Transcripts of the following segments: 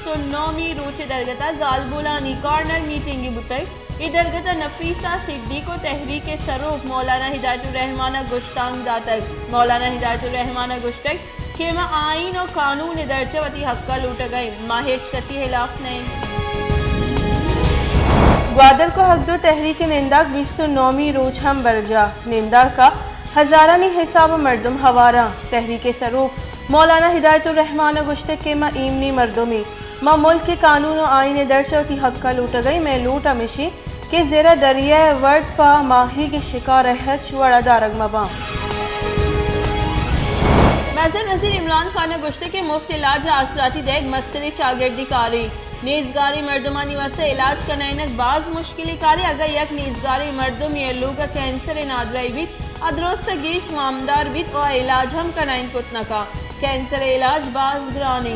29 روچ درگتا زالبولانی corner میٹنگی بتائی ادرگتا نفیسہ صدیق و تحریک سروک مولانا ہدایت الرحمانہ گشتانگ داتک مولانا ہدایت الرحمانہ گشتک کہ آئین و قانون درچہ وتی حقہ لوٹ گئے ماہیچ کسی خلاف نہیں گوادر کو حق دو تحریک ننداک 29 روچ ہم برجا ننداک کا ہزارانی حساب مردم ہوارا تحریک سروک مولانا ہدایت الرحمانہ گشتک کے ایمنی مردمی ملک کے قانون و آئین درچہ حق کا لوٹا گئی میں لوٹا مشی کہ زیرہ دریائے ورد پا ماہی کے شکار رہچ وڑا دارگ مباں محسن وزیر عمران خان گشتک کے مفت علاج آسراتی دیگ مستری چاگردی کاری نیزگاری مردمانی واسطے علاج کنائنک بعض مشکلی کاری اگر یک نیزگاری مردم یہ لوگا کینسر نادرائی بیت ادرست گیش معامدار بیت اور علاج ہم کنائن کتنکا کینسر علاج بعض گرانی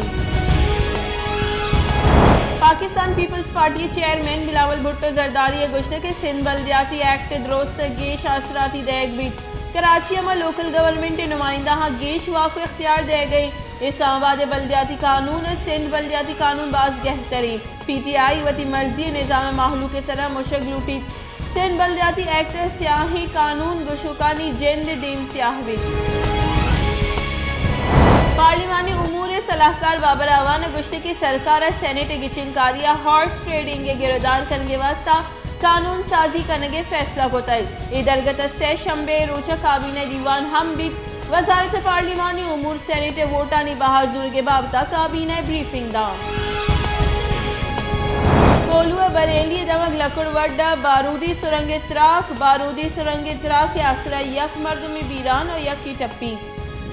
پاکستان پیپلز پارٹی چیئرمین بلاول بھٹو زرداری گشتے کے سندھ بلدیاتی ایکٹ درست گیش آسراتی دیگ بیت کراچی میں لوکل گورنمنٹ نمائندہ ہاں گیش واقع اختیار دے گئی اسلام آباد بلدیاتی قانون سندھ بلدیاتی قانون باز گہتری پی ٹی آئی وتی مرضی نظام ماحولو کے سرہ مشک لوٹی سندھ بلدیاتی ایکٹ سیاہی قانون گشوکانی جند دیم سیاہ بھی پارلیمانی امور صلاحکار بابر آوان گشتے کی سرکار سینٹ گچن کاریا ہارس ٹریڈنگ کے گردار کنگے واسطہ قانون سازی کنگے فیصلہ کوتائی ادرگت سے شنبے روچہ کابینہ دیوان ہم بھی وزارت پارلیمانی امور سینٹ ووٹانی بہادر کے بابتا کابینہ بریفنگ دا کولو بریلی دمگ لکڑ وڈا بارودی سرنگ تراک آسرا یک مردمی بیران اور یک کی ٹپی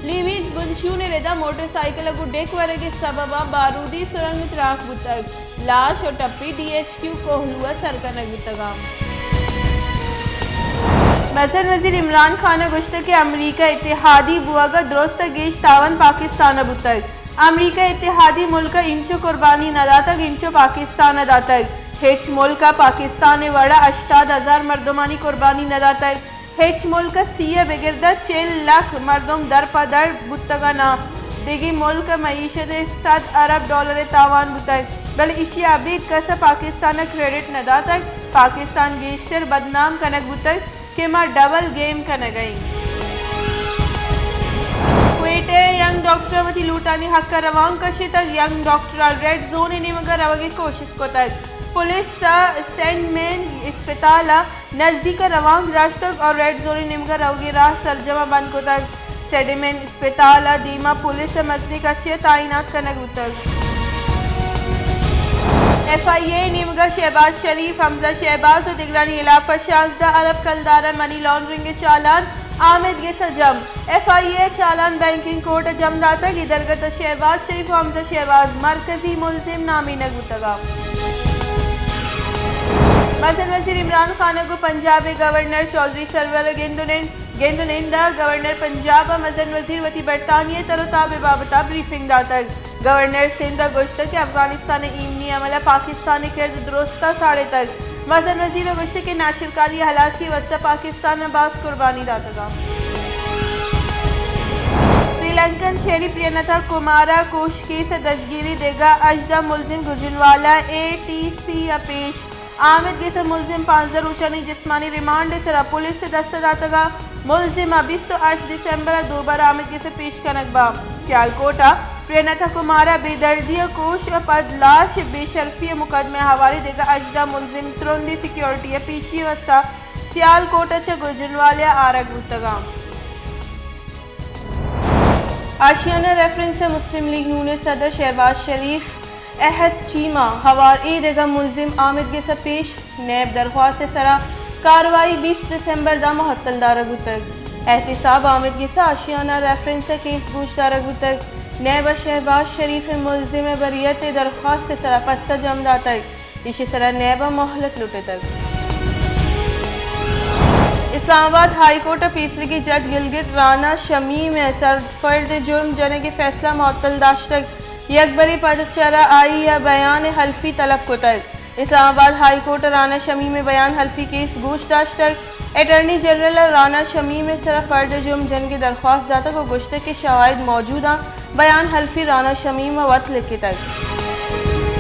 لیویز بنشو نے ردا موٹر سائیکل کو ڈیک ورگے سببا بارودی سرنگ تراک بتگ لاش اور ٹپی ڈی ایچ کیو کوہلوہ سرکنگ بتگا محسن وزیر عمران خان گشتہ کے امریکہ اتحادی بوگا درست گیش تاون پاکستان بتگ امریکہ اتحادی ملک انچو قربانی نداتگ انچو پاکستان داتگ ہیچ ملک پاکستان وڑا 80,000 مردمانی قربانی نداتگ ہیچ ملک سیہ بگردہ 4 لاکھ مردم در پدر بتگانا دیگی ملک معیشت 100 ارب ڈالر تاوان بتگ بل اسی عبید کسا پاکستان کریڈٹ نداتگ پاکستان گیشتر بدنام کنگ بتگ کہ ماں ڈبل گیم کنگئی کوئٹے ینگ ڈاکٹر وتی لوٹانی حق کا روان کشی تک ینگ ڈاکٹر ریڈ زون انہی مگر روگی کوشش کو تک پولیس سینٹ مین اسپتالہ نزدیک روان داشتک اور ریڈ زون انہی مگر روگی راہ سرجمہ بند کو تک سیڈیمین اسپتالہ دیما پولیس مسئلہ کا چھے تعینات کنگ بتک ایف آئی اے نیمگا شہباز شریف حمزہ شہباز و دگرانی علاقہ 16 ارب کلدارہ منی لانڈرنگ چالان آمد کے سجم ایف آئی اے چالان بینکنگ کوٹ جم داتا کی درگت شہباز شریف و حمزہ شہباز مرکزی ملزم نامی نگوتگا محسن وزیر عمران خان کو پنجاب گورنر چودھری سرور گیندونیندا گورنر پنجاب محسن وزیر وتی برطانیہ ترتاب بابتا بریفنگ داتک گورنر سندھ گشتہ کے افغانستان ایمنی عملہ پاکستان کرد درستہ ساڑھے تک محسن وزیر گشتہ کے ناشر کاری حلاسی وسط پاکستان میں باز قربانی داتگا سری لنکن شہری پرینتھا کمارا کوشکی سے دستگیری دے گا اجدہ ملزم گجنوالا اے ٹی سی پیش آمد کے سے ملزم 15 روشانی جسمانی ریمانڈ سرا پولیس سے دستہ داتگا ملزم 28 دسمبر دوبارہ آمد کے سے پیش کنک با سیالکوٹا پرینتھا کمارا بے دردی کوش پد لاش بے شرفی مقدمہ حوالے دے گا اجدہ ملزم ترندی سیکیورٹی پیشی وسطہ سیالکوٹا چھ گجنوالیا آرگ بتگا آشیانہ ریفرنس مسلم لیگ نون صدر شہباز شریف احد چیمہ ہوار دیگا ملزم آمد کے پیش نیب درخواست سرا کاروائی 20 دسمبر دا محتل دارگ بتگ احتساب آمد کے آشیانہ ریفرنس کیس گوش دارگ بتگ نیب شہباز شریف ملزم بریت درخواست سرا پس جم داتگ اسی سرا نیب محلت لٹے تک اسلام آباد ہائی کورٹ فیصلے کی جج گلگت رانا شمیم سرفرد جرم جنے کے فیصلہ معطل داشتک یک بری پد چرا آئی یا بیان حلفی طلب کو تک اسلام آباد ہائی کورٹ رانا شمیم میں بیان حلفی کیس گوش داشتک اٹارنی جنرل رانا شمیم میں سرفرد جرم جن کی درخواست داتا کو گشتہ کے شواہد موجود ہیں بیان حلفی رانا شمیم وقت لکھے تک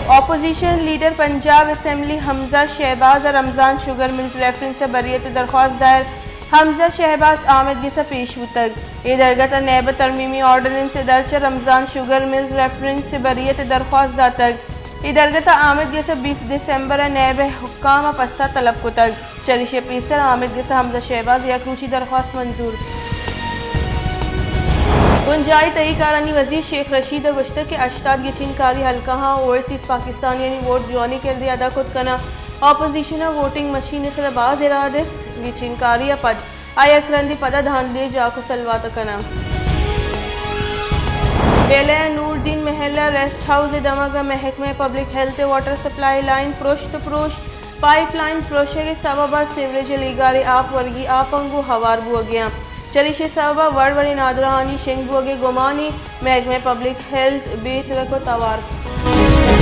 اپوزیشن لیڈر پنجاب اسمبلی حمزہ شہباز اور رمضان شوگر ملز ریفرنس سے بریت درخواست دائر حمزہ شہباز آمد گسا پیش تک یہ درگت نیب ترمیمی آرڈیننس درچ رمضان شوگر ملز ریفرنس سے بریت درخواست دا تک یہ درگت آمد گسا 20 دسمبر نیب حکام پسا طلب کو تک چریش پیسر آمد گسا حمزہ شہباز یک روچی درخواست منظور گنجائی تحقیقارانی وزیر شیخ رشید گشتہ کے اشتاد گچین کاری حلقہ اوورسیز پاکستانی ووٹ جوانی کے لیے ادا خود کنا اپوزیشن ووٹنگ مشین سر باز ارادس گچین کاری پد آیا کرندی پدا دھاندے جاکو سلوات کنا بیلے نور دین محلہ ریسٹ ہاؤس دماغ محکمہ public health water supply line پروش پائپ لائن پروشے کے سبب سیوریج لیگارے آپ ورگی آپ انگو ہوار بو گیا چریش سبب وڑی نادرہانی شنگ بوگے گمانی محکمہ پبلک ہیلتھ بیت رکو توار